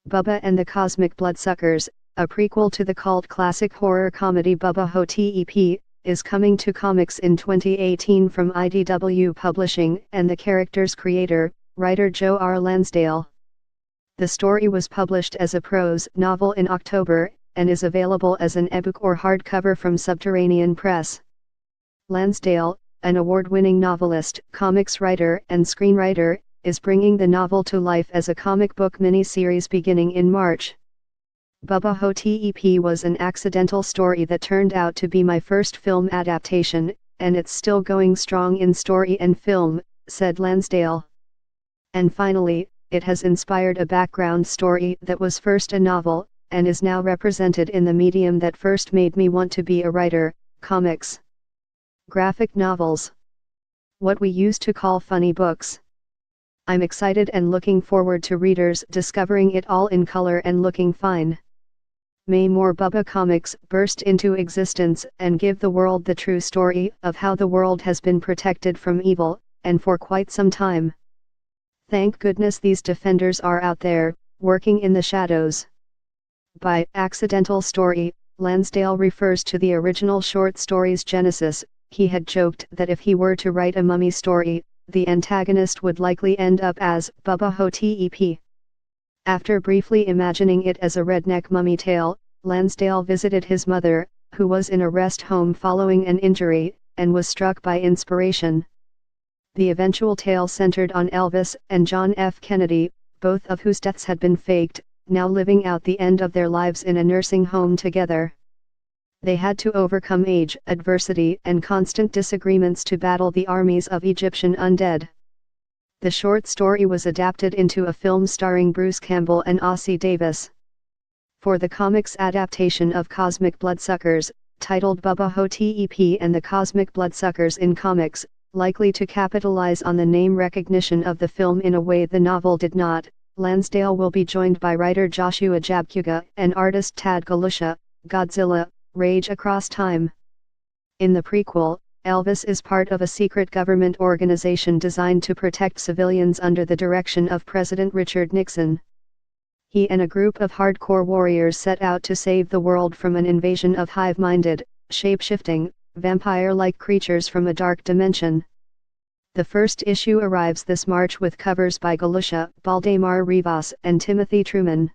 Bubba and the Cosmic Bloodsuckers, a prequel to the cult classic horror comedy Bubba Ho-Tep, is coming to comics in 2018 from IDW Publishing and the character's creator, writer Joe R. Lansdale. The story was published as a prose novel in October, and is available as an ebook or hardcover from Subterranean Press. Lansdale, an award-winning novelist, comics writer and screenwriter, is bringing the novel to life as a comic book miniseries beginning in March. Bubba Ho-Tep was an accidental story that turned out to be my first film adaptation, and it's still going strong in story and film, said Lansdale. And finally, it has inspired a background story that was first a novel, and is now represented in the medium that first made me want to be a writer, comics. Graphic novels. What we used to call funny books. I'm excited and looking forward to readers discovering it all in color and looking fine. May more Bubba comics burst into existence and give the world the true story of how the world has been protected from evil, and for quite some time. Thank goodness these defenders are out there, working in the shadows. By accidental story, Lansdale refers to the original short story's genesis. He had joked that if he were to write a mummy story, the antagonist would likely end up as Bubba Ho-Tep. After briefly imagining it as a redneck mummy tale, Lansdale visited his mother, who was in a rest home following an injury, and was struck by inspiration. The eventual tale centered on Elvis and John F. Kennedy, both of whose deaths had been faked, now living out the end of their lives in a nursing home together. They had to overcome age, adversity, and constant disagreements to battle the armies of Egyptian undead. The short story was adapted into a film starring Bruce Campbell and Ossie Davis. For the comics adaptation of Cosmic Bloodsuckers, titled Bubba Ho-Tep and the Cosmic Bloodsuckers in Comics, likely to capitalize on the name recognition of the film in a way the novel did not, Lansdale will be joined by writer Joshua Jabkuga and artist Tad Galusha. Godzilla, Rage Across Time. In the prequel, Elvis is part of a secret government organization designed to protect civilians under the direction of President Richard Nixon. He and a group of hardcore warriors set out to save the world from an invasion of hive-minded, shape-shifting, vampire-like creatures from a dark dimension. The first issue arrives this March with covers by Galusha, Baldemar Rivas and Timothy Truman.